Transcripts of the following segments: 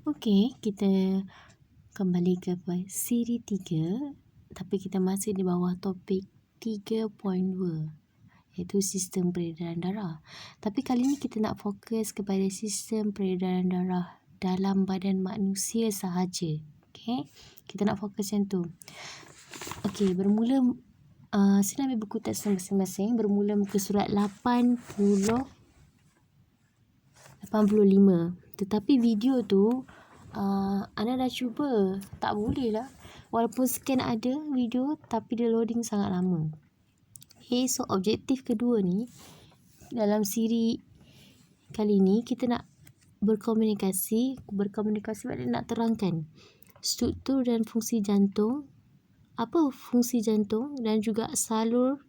Okey, kita kembali ke siri 3, tapi kita masih di bawah topik 3.2, iaitu sistem peredaran darah. Tapi kali ini kita nak fokus kepada sistem peredaran darah dalam badan manusia sahaja. Okey, kita nak fokus yang tu. Okey, bermula sila ambil buku teks masing-masing. Bermula muka surat 85. Tetapi video tu Ana dah cuba, tak boleh lah. Walaupun scan ada video, tapi dia loading sangat lama. Okay, so objektif kedua ni, dalam siri kali ni kita nak berkomunikasi maknanya nak terangkan struktur dan fungsi jantung, apa fungsi jantung dan juga salur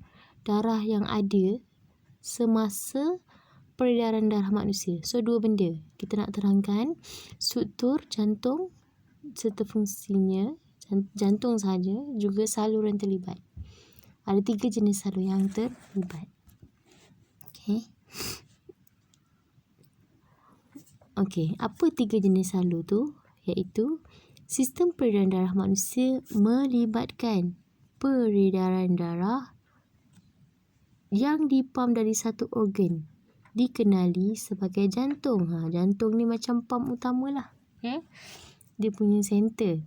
darah yang ada semasa peredaran darah manusia. So, dua benda. Kita nak terangkan struktur jantung serta fungsinya, jantung sahaja, juga salur yang terlibat. Ada 3 jenis salur yang terlibat. Okey, apa 3 jenis salur tu? Iaitu sistem peredaran darah manusia melibatkan peredaran darah yang dipam dari satu organ, dikenali sebagai jantung. Jantung ni macam pam utama lah. Dia punya center.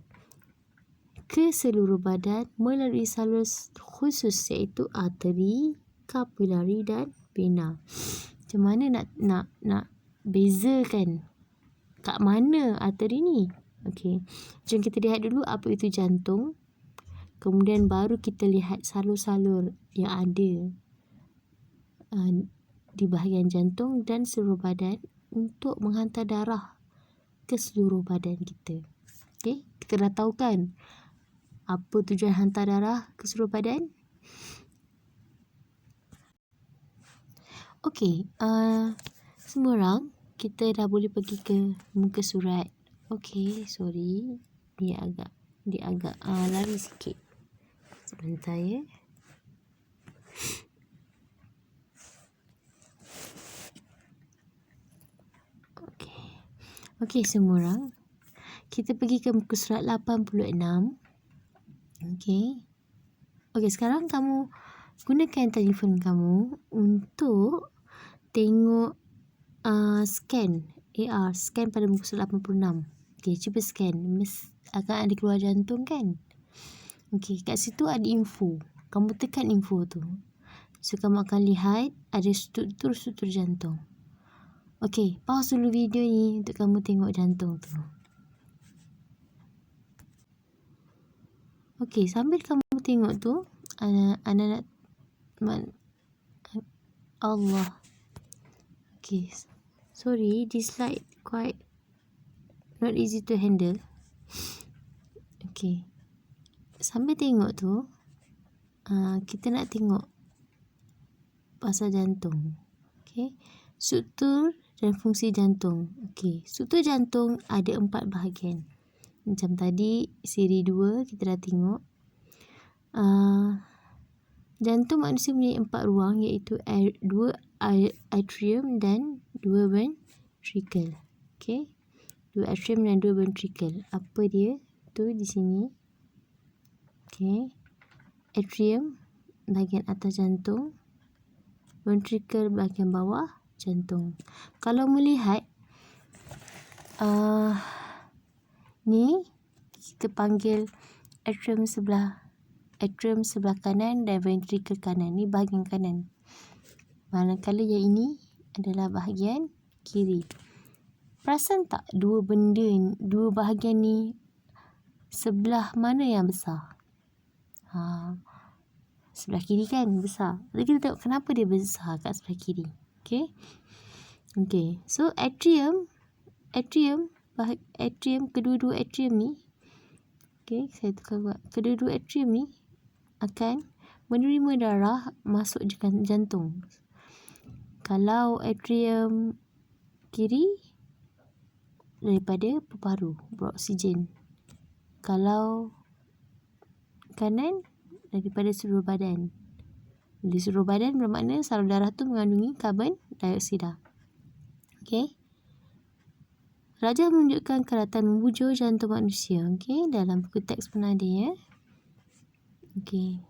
Ke seluruh badan melalui salur khusus iaitu arteri, kapilari dan vena. Macam mana nak bezakan kat mana arteri ni? Okey. Jom kita lihat dulu apa itu jantung. Kemudian baru kita lihat salur-salur yang ada di bahagian jantung dan seluruh badan untuk menghantar darah ke seluruh badan kita. Okey, kita dah tahu kan apa tujuan hantar darah ke seluruh badan? Okey, semua orang kita dah boleh pergi ke muka surat. Okey, sorry. Dia agak lari sikit. Sebentar ya. Okey, semua orang. Kita pergi ke muka surat 86. Okey. Okey, sekarang kamu gunakan telefon kamu untuk tengok scan AR, scan pada muka surat 86. Okey, cuba scan. Akan ada keluar jantung kan? Okey, kat situ ada info. Kamu tekan info tu. So, kamu akan lihat ada struktur-struktur jantung. Okey, pause dulu video ni untuk kamu tengok jantung tu. Okey, sambil kamu tengok tu, Ana nak Allah. Okey, sorry, this slide quite not easy to handle. Okey, sambil tengok tu, kita nak tengok pasal jantung. Okey, struktur dan fungsi jantung. Okey, struktur jantung ada 4 bahagian. Macam tadi siri 2 kita dah tengok. Jantung manusia mempunyai 4 ruang, iaitu 2 atrium dan 2 ventricle. Okey, 2 atrium dan 2 ventricle. Apa dia? Tu di sini. Okey, atrium bahagian atas jantung, ventricle bahagian bawah jantung. Kalau melihat ni kita panggil atrium sebelah kanan dan ventricle kanan. Ni bahagian kanan. Manakala yang ini adalah bahagian kiri. Perasan tak dua bahagian ni sebelah mana yang besar? Sebelah kiri kan besar. Jadi kita tengok kenapa dia besar kat sebelah kiri. Okey. So atrium, kedua-dua atrium ni, okey, saya tukar buat. Kedua-dua atrium ni akan menerima darah masuk jantung. Kalau atrium kiri daripada paru-paru beroksigen. Kalau kanan daripada seluruh badan. Di seluruh badan bermakna salur darah tu mengandungi karbon dioksida. Okey. Rajah menunjukkan keratan membujur jantung manusia. Okey, dalam buku teks pun ada ya. Okey,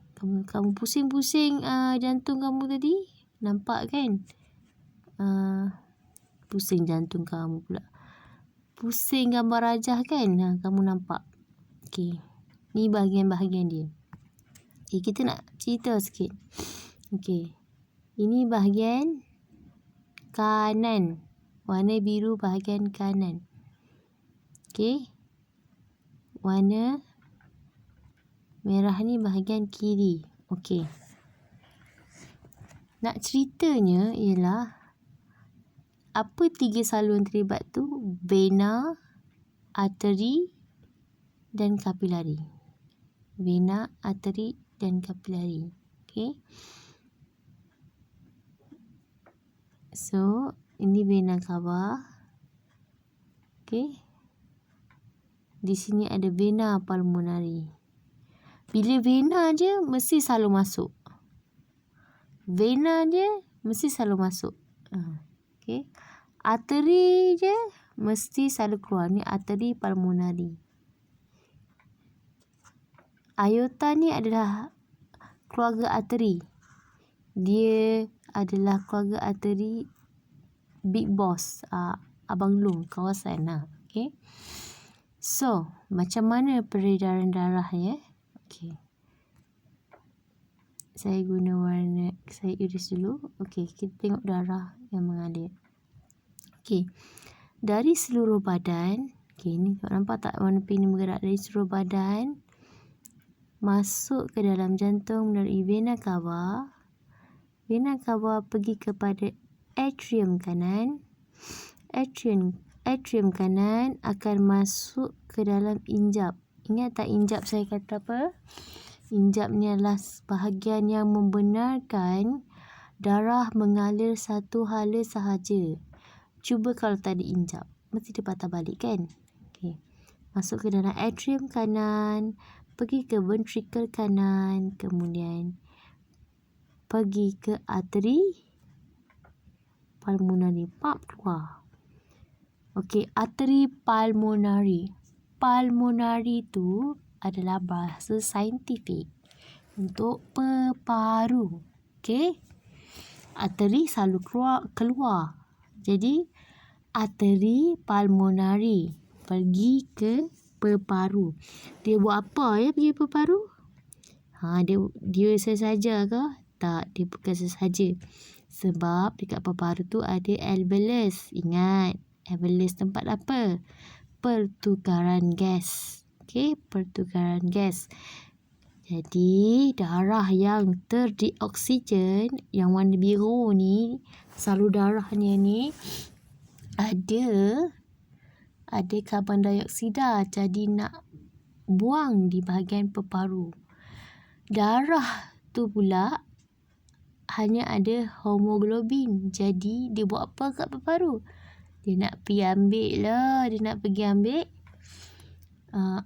kamu pusing-pusing jantung kamu tadi. Nampak kan? Pusing jantung kamu pula. Pusing gambar rajah kan? Kamu nampak. Okey. Ni bahagian-bahagian dia. Okay, kita nak cerita sikit. Okey. Ini bahagian kanan. Warna biru bahagian kanan. Okey. Warna merah ni bahagian kiri. Okey. Nak ceritanya ialah apa 3 saluran terlibat tu? Vena, arteri dan kapilari. Vena, arteri dan kapilari. Okey. So, ini vena cava. Okey. Di sini ada vena pulmonari. Bila vena je mesti selalu masuk. Vena je mesti selalu masuk. Okey. Arteri je mesti selalu keluar. Ni arteri pulmonari. Aorta ni adalah keluarga arteri. Dia adalah keluarga arteri big boss, abang long kawasan. Okey. So, macam mana peredaran darahnya? Okey. Saya guna warna, saya iris dulu. Okey, kita tengok darah yang mengalir. Okey. Dari seluruh badan, okey ni nampak tak warna pink ni bergerak dari seluruh badan masuk ke dalam jantung melalui vena cava. Vena cava pergi kepada atrium kanan. Atrium kanan akan masuk ke dalam injap. Ingat tak injap saya kata apa? Injap ni adalah bahagian yang membenarkan darah mengalir satu hala sahaja. Cuba kalau tak ada injap, mesti dia patah balik kan? Okey. Masuk ke dalam atrium kanan, pergi ke ventricle kanan, kemudian pergi ke arteri pulmonari. Pap keluar. Okey, arteri pulmonari. Pulmonari tu adalah bahasa saintifik untuk peparu. Okey. Arteri selalu keluar. Jadi arteri pulmonari pergi ke peparu. Dia buat apa ya pergi peparu? Dia sesaja ke? Tak, dia bukan sesaja. Sebab dekat peparu tu ada alveolus. Ingat, alveolus tempat apa? Pertukaran gas. Okey, pertukaran gas. Jadi, darah yang terdioksigen, yang warna biru ni, salur darahnya ni, ada karbon dioksida. Jadi, nak buang di bahagian peparu. Darah tu pula hanya ada hemoglobin. Jadi, dia buat apa kat peparu? Dia nak pergi ambil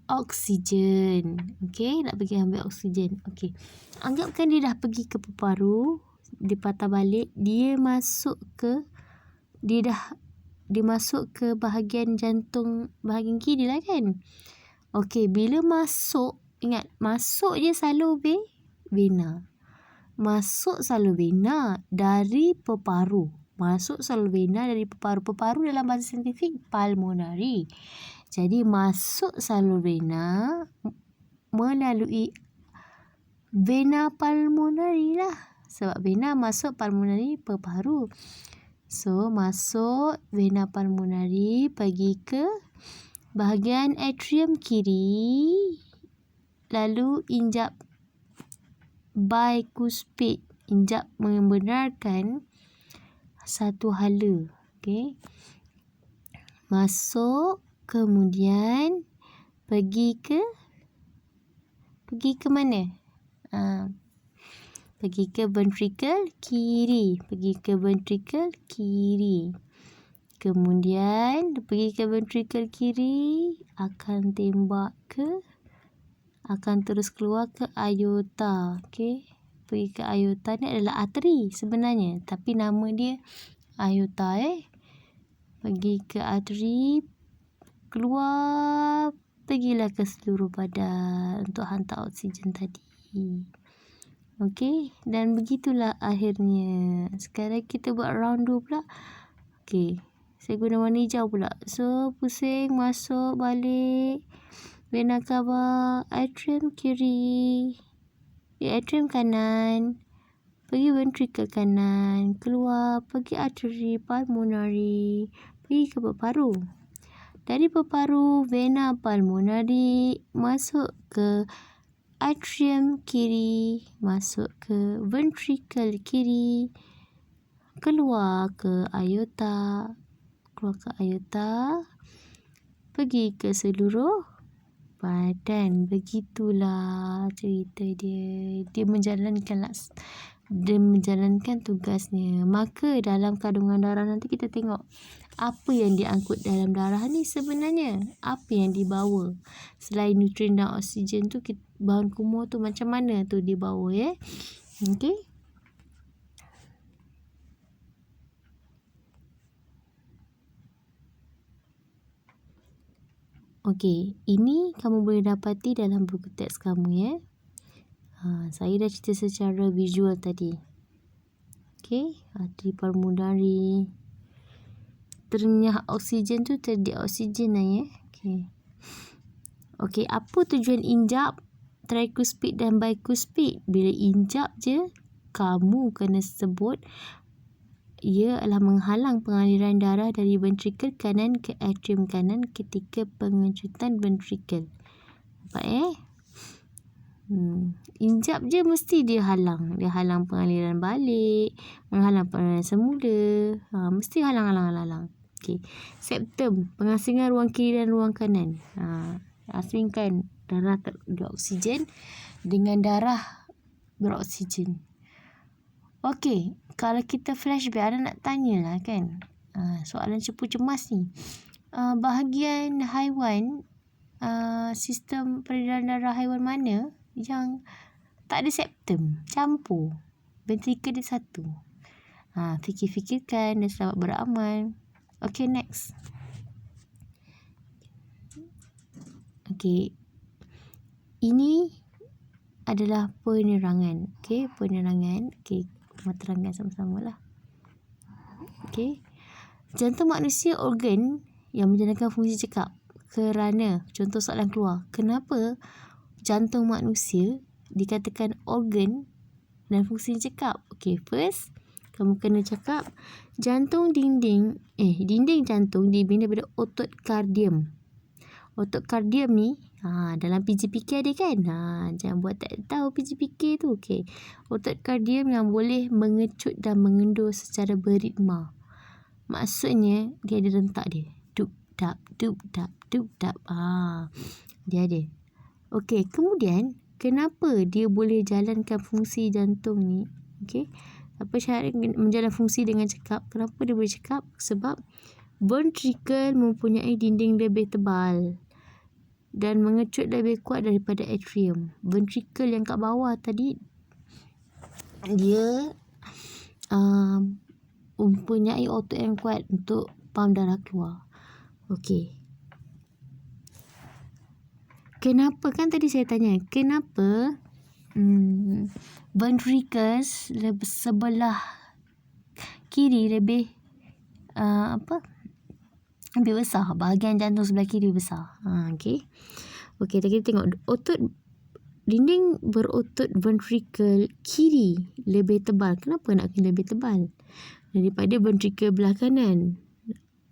oksigen. Okey, nak pergi ambil oksigen. Okey. Anggapkan dia dah pergi ke peparu, dia patah balik, dia masuk ke bahagian jantung bahagian kiri lah kan. Okey, bila masuk, ingat masuk je selalu vena. Masuk selalu vena dari peparu. Peparu dalam bahasa saintifik pulmonari. Jadi masuk salur vena melalui vena pulmonari lah. Sebab vena masuk pulmonari peparu. So, masuk vena pulmonari pergi ke bahagian atrium kiri. Lalu injap bicuspid. Injap membenarkan satu hala. Okey. Masuk. Kemudian pergi ke mana? Pergi ke ventricle kiri. Kemudian pergi ke ventricle kiri, akan terus keluar ke aorta. Okey. Pergi ke aorta ni adalah arteri sebenarnya, tapi nama dia aorta. Pergi ke arteri, keluar, pergilah ke seluruh badan untuk hantar oksigen tadi. Okey, dan begitulah akhirnya. Sekarang kita buat round 2 pula. Okey, saya guna warna hijau pula. So, pusing, masuk, balik. Vena cava, atrium kiri, atrium kanan, pergi ventricle kanan, keluar, pergi arteri pulmonari, pergi ke paru. Dari paru, vena pulmonari, masuk ke atrium kiri, masuk ke ventricle kiri, keluar ke aorta, pergi ke seluruh badan. Begitulah cerita dia. Dia menjalankan tugasnya. Maka dalam kandungan darah nanti kita tengok apa yang diangkut dalam darah ni sebenarnya, apa yang dibawa. Selain nutrien dan oksigen tu, bahan kumur tu macam mana tu dibawa ya. Okey. Okey, ini kamu boleh dapati dalam buku teks kamu ya. Saya dah cerita secara visual tadi. Okey, arteri pulmonari. Ternyah oksigen tu terjadi oksigen lah ya. Okey, apa tujuan injap trikuspid dan bikuspid? Bila injap je, kamu kena sebut ia adalah menghalang pengaliran darah dari ventrikel kanan ke atrium kanan ketika pengecutan ventrikel. Nampak Injap je mesti dia halang. Dia halang pengaliran balik, menghalang pengaliran semula. Mesti halang. Okey. Septum, pengasingan ruang kiri dan ruang kanan. Asingkan darah beroksigen dengan darah beroksigen. Okey, kalau kita flashback, ada nak tanyalah kan. Soalan cepu cemas ni. Bahagian haiwan, sistem peredaran darah haiwan mana yang tak ada septum, campur, ventrikel dia satu? Fikir-fikirkan dan selamat beramal. Okay, next. Okay, ini adalah penerangan. Okay, penerangan. Okay, terangkan sama-sama lah. Okay, jantung manusia organ yang menjalankan fungsi cekap. Kerana, contoh soalan keluar, kenapa jantung manusia dikatakan organ dan fungsi cekap? Okay, first, kamu kena cakap dinding jantung dibina daripada otot kardium. Otot kardium ni dalam PJPK ada kan? Jangan buat tak tahu PJPK tu. Okay. Otot kardium yang boleh mengecut dan mengendur secara beritma. Maksudnya dia ada rentak dia. Dup dap dup dap dup dap. Dia ada. Okey, kemudian kenapa dia boleh jalankan fungsi jantung ni? Okey. Apa syarat menjalankan fungsi dengan cekap? Kenapa dia boleh cekap? Sebab ventricle mempunyai dinding lebih tebal dan mengecut lebih kuat daripada atrium. Ventricle yang kat bawah tadi dia mempunyai otot yang kuat untuk pam darah keluar. Okey. Kenapa, kan tadi saya tanya, kenapa ventricles sebelah kiri lebih lebih besar, bahagian jantung sebelah kiri besar. Okey. Okey, kita tengok otot dinding berotot ventricle kiri lebih tebal. Kenapa nak kena lebih tebal daripada ventricle belah kanan?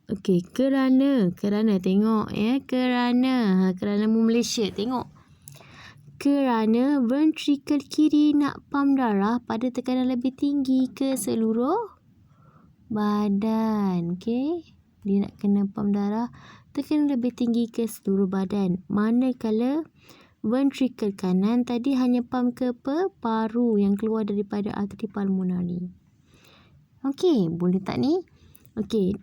Okey, kerana tengok ya, kerana mu Malaysia tengok. Kerana ventricle kiri nak pam darah pada tekanan lebih tinggi ke seluruh badan. Okey, dia nak kena pam darah tekanan lebih tinggi ke seluruh badan. Manakala ventricle kanan tadi hanya pam ke paru yang keluar daripada arteri pulmonari. Okey, boleh tak ni? Okey.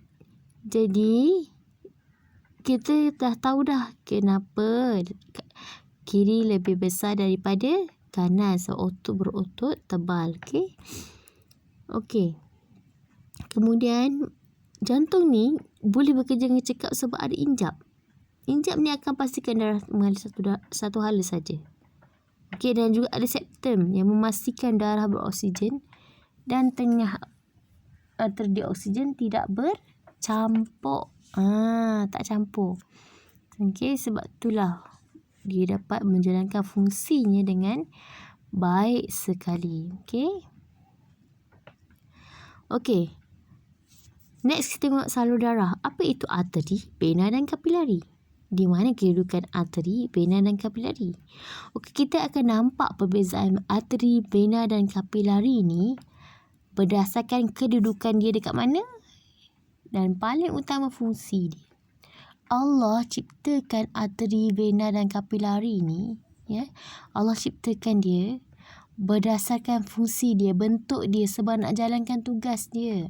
Jadi kita dah tahu dah kenapa kiri lebih besar daripada kanan. So, otot berotot tebal. Okey. Okey. Kemudian jantung ni boleh bekerja dengan cekap sebab ada injap. Injap ni akan pastikan darah mengalir satu hala saja. Okey, dan juga ada septum yang memastikan darah beroksigen dan tengah terdia oksigen tidak bercampur. Tak campur. Okey, sebab itulah dia dapat menjalankan fungsinya dengan baik sekali. Okey. Next, kita tengok salur darah. Apa itu arteri, vena dan kapilari? Di mana kedudukan arteri, vena dan kapilari? Okey, kita akan nampak perbezaan arteri, vena dan kapilari ni berdasarkan kedudukan dia dekat mana dan paling utama fungsi dia. Allah ciptakan arteri, vena dan kapilari ni, ya. Allah ciptakan dia berdasarkan fungsi dia, bentuk dia sebab nak jalankan tugas dia.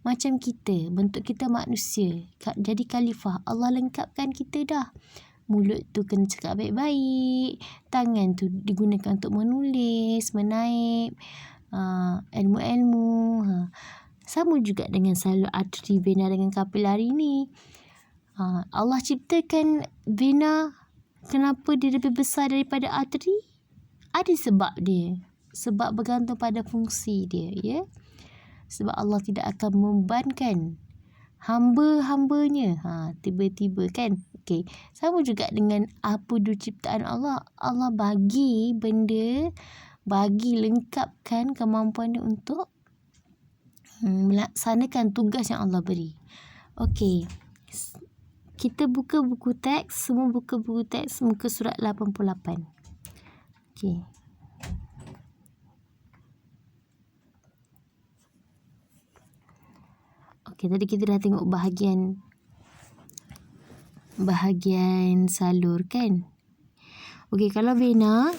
Macam kita, bentuk kita manusia. Jadi khalifah, Allah lengkapkan kita dah. Mulut tu kena cakap baik-baik. Tangan tu digunakan untuk menulis, menaip, ilmu-ilmu. Sama juga dengan salur arteri, vena dengan kapilari ni. Allah ciptakan vena, kenapa dia lebih besar daripada arteri? Ada sebab dia. Sebab bergantung pada fungsi dia, ya. Sebab Allah tidak akan membebankan hamba-hambanya. Tiba-tiba kan. Okey. Sama juga dengan apa dulu ciptaan Allah. Allah bagi benda, bagi lengkapkan kemampuan dia untuk melaksanakan tugas yang Allah beri. Okey. Kita buka buku teks. Semua buka buku teks muka surat 88. Okey. Okey, tadi kita dah tengok bahagian salur kan. Okey, kalau vena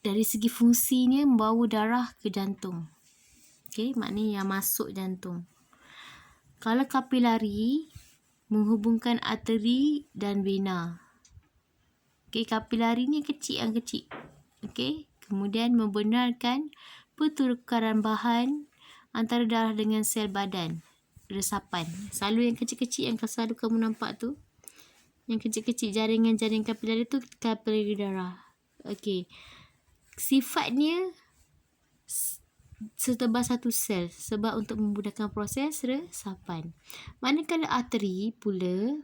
dari segi fungsinya membawa darah ke jantung. Okey, maknanya yang masuk jantung. Kalau kapilari menghubungkan arteri dan vena. Okey, kapilari ni yang kecil. Okey, kemudian membenarkan pertukaran bahan antara darah dengan sel badan. Resapan. Salur yang kecil-kecil yang selalu kamu nampak tu. Yang kecil-kecil jaringan-jaringan kapilari tu kapilari darah. Okey. Sifatnya setebal satu sel sebab untuk memudahkan proses resapan. Manakala arteri pula,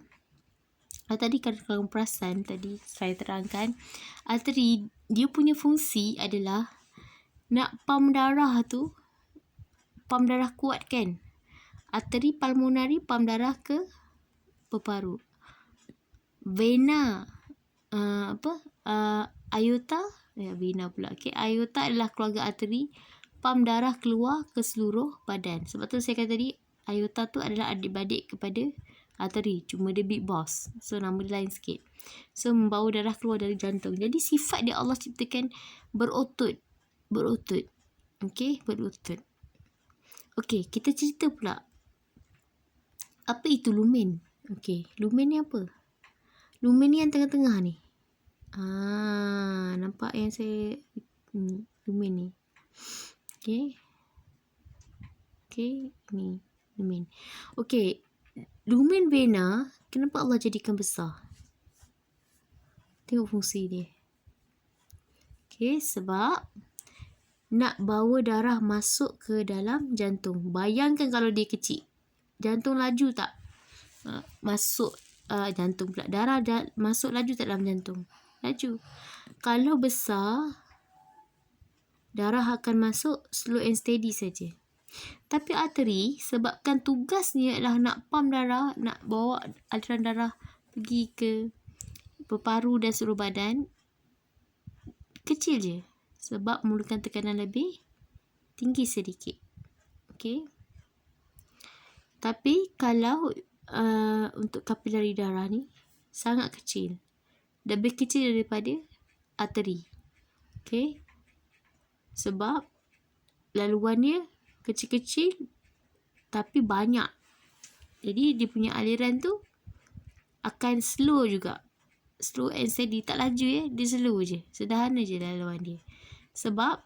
tadi kalau kamu perasan, tadi saya terangkan, arteri dia punya fungsi adalah nak pam darah tu, pam darah kuat kan. Arteri pulmonari pam darah ke peparu. Vena aorta, vena pula. Okey, aorta adalah keluarga arteri, pam darah keluar ke seluruh badan. Sebab tu saya kata tadi aorta tu adalah adik-beradik kepada arteri, cuma dia big boss. So nama dia lain sikit. So membawa darah keluar dari jantung. Jadi sifat dia Allah ciptakan berotot. Okey, berotot. Okey, kita cerita pula. Apa itu lumen? Okey, lumen ni apa? Lumen ni yang tengah-tengah ni. Nampak yang saya lumen ni. Okey. Okey, ni lumen. Okey, lumen vena kenapa Allah jadikan besar? Tengok fungsi dia. Okey, sebab nak bawa darah masuk ke dalam jantung. Bayangkan kalau dia kecil. Jantung laju tak? Masuk jantung pula. Darah masuk laju tak dalam jantung? Laju. Kalau besar, darah akan masuk slow and steady saja. Tapi arteri sebabkan tugasnya adalah nak pam darah, nak bawa aliran darah pergi ke peparu dan seluruh badan, kecil je. Sebab memerlukan tekanan lebih tinggi sedikit. Okey. Tapi kalau untuk kapilari darah ni sangat kecil. Lebih kecil daripada arteri. Okey. Sebab laluannya kecil-kecil tapi banyak. Jadi dia punya aliran tu akan slow juga. Slow and steady. Tak laju ya. Dia slow je. Sederhana je laluan dia. Sebab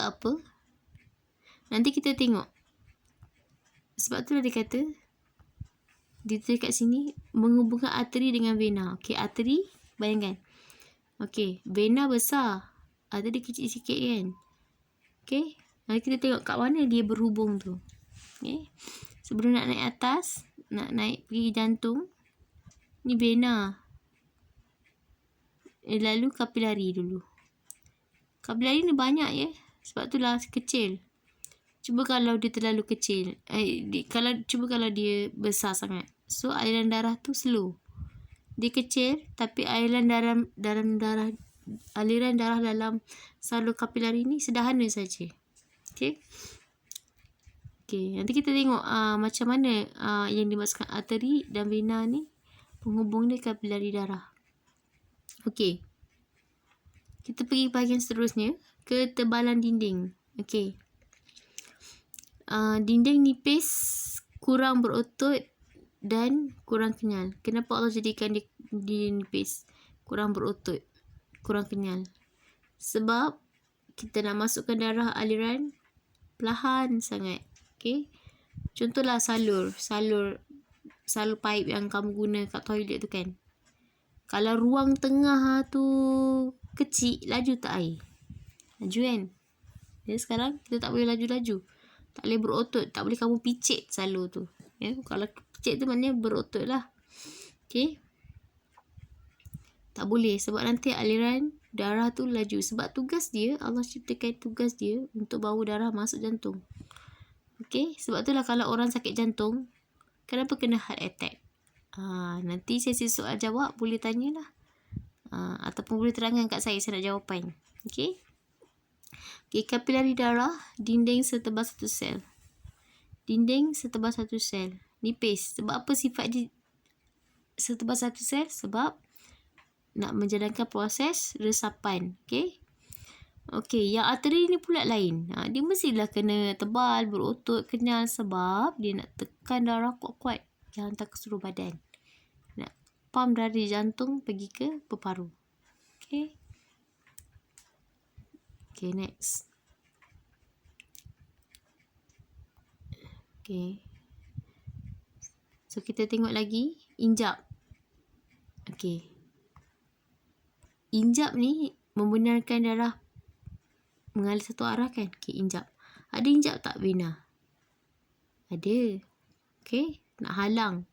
apa? Nanti kita tengok. Sebab tu lah dia kata, dia tulis kat sini, menghubungkan arteri dengan vena. Okey, arteri, bayangkan. Okey, vena besar. Arteri kecil sikit kan. Okey, nanti kita tengok kat mana dia berhubung tu. Okey, sebelum nak naik atas, nak naik pergi jantung, ni vena. Lalu kapilari dulu. Kapilari ni banyak ya. Sebab tu lah kecil. Cuba kalau dia terlalu kecil. Cuba kalau dia besar sangat. So aliran darah tu slow. Dia kecil tapi aliran darah dalam salur kapilari ni sederhana saja. Okey. Okey, nanti kita tengok macam mana yang dimaksudkan arteri dan vena ni penghubung dia kapilari darah. Okey. Kita pergi bahagian seterusnya, ketebalan dinding. Okey. Dinding nipis, kurang berotot dan kurang kenyal. Kenapa Allah jadikan dia nipis, kurang berotot, kurang kenyal? Sebab kita nak masukkan darah aliran perlahan sangat. Okey. Contohlah salur pipe yang kamu guna kat toilet tu kan. Kalau ruang tengah tu kecil, laju tak air? Laju kan? Jadi sekarang kita tak boleh laju-laju. Tak boleh berotot. Tak boleh kamu picit salur tu. Ya? Kalau picit tu maknanya berotot lah. Okay. Tak boleh. Sebab nanti aliran darah tu laju. Sebab tugas dia, Allah ciptakan tugas dia untuk bawa darah masuk jantung. Okay. Sebab itulah kalau orang sakit jantung, kenapa kena heart attack? Nanti sesi soal jawab boleh tanyalah. Ataupun boleh terangkan kat saya nak jawapan. Okay. Okay, kapilari darah, dinding setebal satu sel. Dinding setebal satu sel. Nipis. Sebab apa sifat dia setebal satu sel? Sebab nak menjalankan proses resapan. Okay. Okay, yang arteri ni pula lain. Dia mestilah kena tebal, berotot, kenyal. Sebab dia nak tekan darah kuat-kuat. Dia hantar ke seluruh badan. Nak pump dari jantung pergi ke paru-paru. Okay. Okay, next. Okay. So, kita tengok lagi. Injap. Okay. Injap ni membenarkan darah mengalir satu arah kan? Okay, injap. Ada injap tak vena? Ada. Okay. Nak halang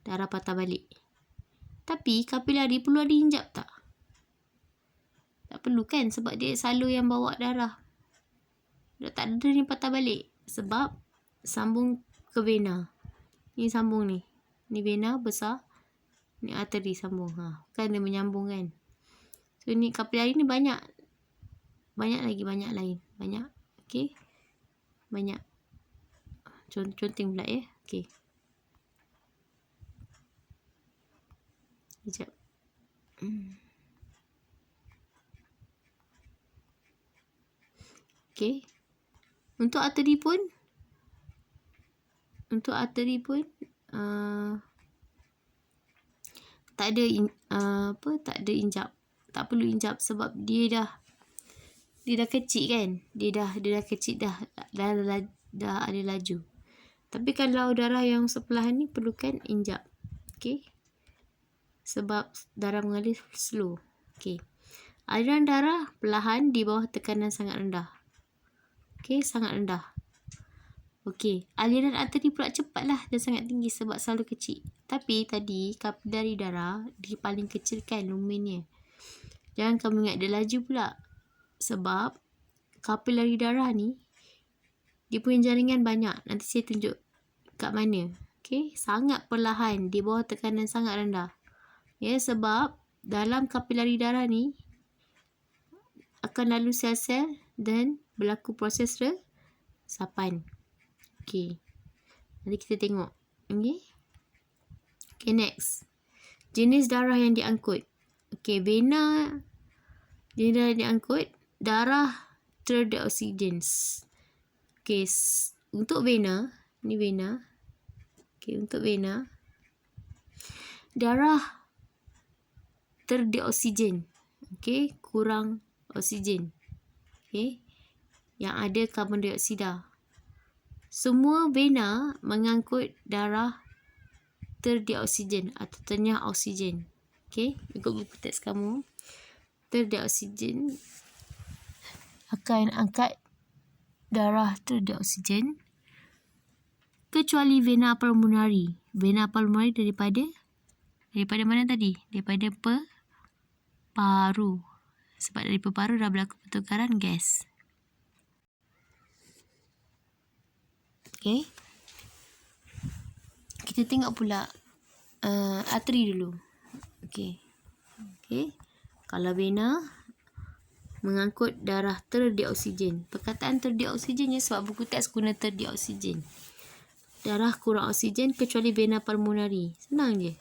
darah patah balik. Tapi kapilari perlu ada injap tak? Tak perlu kan? Sebab dia salur yang bawa darah. Tak ada ni patah balik. Sebab sambung ke vena. Ni sambung ni. Ni vena besar. Ni arteri sambung. Kan dia menyambung kan. So ni kapilari ni banyak. Banyak lagi. Banyak lain. Banyak. Okay. Banyak. Conteng pula ya. Okay. Sekejap. Okay. Untuk arteri pun tak ada tak ada injap. Tak perlu injap sebab dia dah kecil kan. Dia dah kecil dah ada laju. Tapi kalau darah yang sebelah ni perlukan injap. Okay. Sebab darah mengalir slow. Okay. Aliran darah perlahan di bawah tekanan sangat rendah. Okay, sangat rendah. Okay, aliran arteri pula cepatlah dan sangat tinggi sebab selalu kecil. Tapi tadi kapilari darah dia paling kecil kan lumennya. Jangan kamu ingat dia laju pula. Sebab kapilari darah ni dia punya jaringan banyak. Nanti saya tunjuk kat mana. Okay, sangat perlahan di bawah tekanan sangat rendah. Ya, sebab dalam kapilari darah ni akan lalu sel-sel dan berlaku proses resapan. Okay. Nanti kita tengok. Okay. Okay, next. Jenis darah yang diangkut. Okay, vena. Jenis darah yang diangkut. Darah terdeoksigens. Okay, untuk vena. Ni vena. Okay, untuk vena. Darah terdeoksigen. Okay, kurang oksigen. Okay. Yang ada karbon dioksida. semua vena mengangkut darah terdioksigen atau ternyah oksigen. Okey, ikut buku teks kamu. Terdioksigen akan angkat darah terdioksigen kecuali vena pulmonari. Vena pulmonari daripada mana tadi? Daripada paru. Sebab dari paru dah berlaku pertukaran gas. Okey. Kita tengok pula arteri dulu. Okey. Kalau vena mengangkut darah terdioksigen. Perkataan terdioksigen sebab buku teks guna terdioksigen. Darah kurang oksigen kecuali vena pulmonari. Senang je.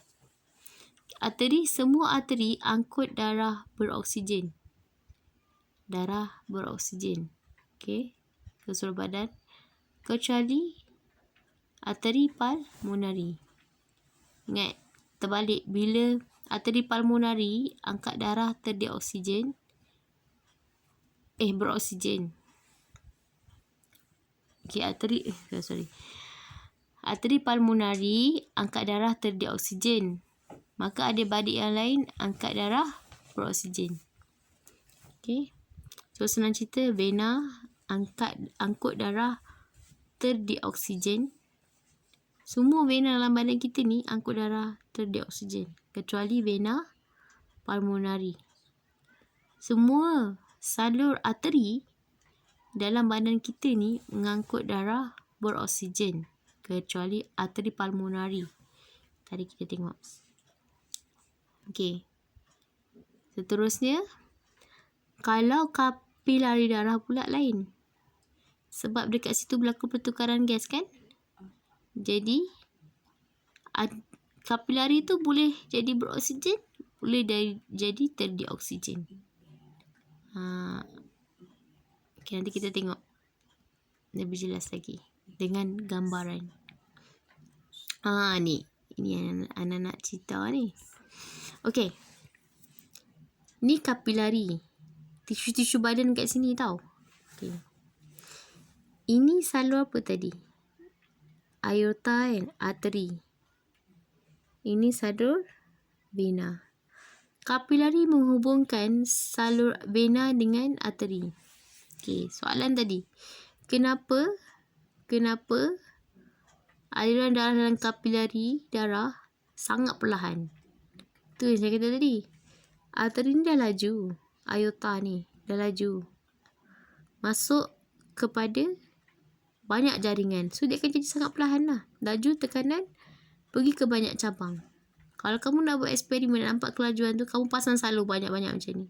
Arteri, semua arteri angkut darah beroksigen. Darah beroksigen. Okey. Ke seluruh badan. Kecuali arteri pulmonari. Ingat, terbalik. Bila arteri pulmonari angkat darah terdioksigen, beroksigen. Okey, arteri pulmonari angkat darah terdioksigen. Maka adik-beradik yang lain angkat darah beroksigen. Okey. So, senang cerita, vena angkut darah terdioksigen. Semua vena dalam badan kita ni angkut darah terdioksigen. Kecuali vena pulmonari. Semua salur arteri dalam badan kita ni mengangkut darah beroksigen. Kecuali arteri pulmonari. Tadi kita tengok. Okey. Seterusnya, kalau kapilari darah pula lain. Sebab dekat situ berlaku pertukaran gas kan? Jadi, kapilari tu boleh jadi beroksigen, boleh jadi terdioksigen. Okay, nanti kita tengok lebih jelas lagi dengan gambaran. Ni. Ini yang Ana nak cerita ni. Okey. Ni kapilari. Tisu-tisu badan kat sini tau. Okey. Ini salur apa tadi? Aorta kan? Arteri. Ini salur vena. Kapilari menghubungkan salur vena dengan arteri. Okey, soalan tadi. Kenapa aliran darah dalam kapilari darah sangat perlahan? Tu yang saya kata tadi. Arteri ni dah laju. Aorta ni dah laju. Masuk kepada banyak jaringan. So, dia akan jadi sangat perlahan lah. Laju tekanan pergi ke banyak cabang. Kalau kamu nak buat eksperimen, nampak kelajuan tu, kamu pasang salur banyak-banyak macam ni.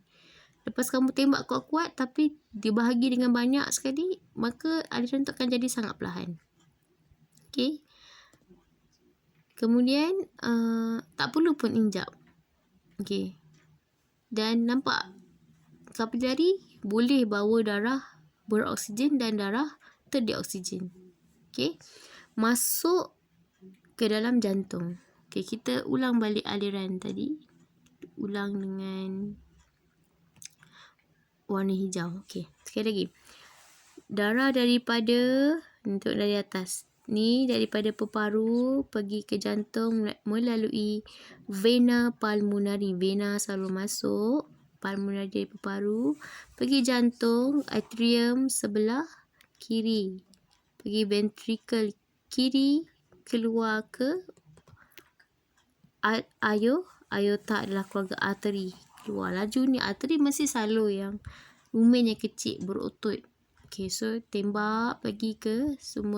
Lepas kamu tembak kuat-kuat tapi dibahagi dengan banyak sekali, maka aliran tu akan jadi sangat perlahan. Okey. Kemudian, tak perlu pun injap. Okey. Dan nampak kapilari boleh bawa darah beroksigen dan darah terdioksigen. Okey. Masuk ke dalam jantung. Okey, kita ulang balik aliran tadi. Ulang dengan warna hijau. Okey, sekali lagi. Darah daripada, untuk dari atas. Ni daripada peparu pergi ke jantung melalui vena pulmonari. Vena selalu masuk. Pulmonari dari peparu. Pergi jantung, atrium sebelah kiri. Pergi ventricle kiri. Keluar ke aorta adalah keluarga arteri. Keluar laju ni. Arteri mesti salur yang umumnya kecil, berotot. Okey, so tembak pergi ke semua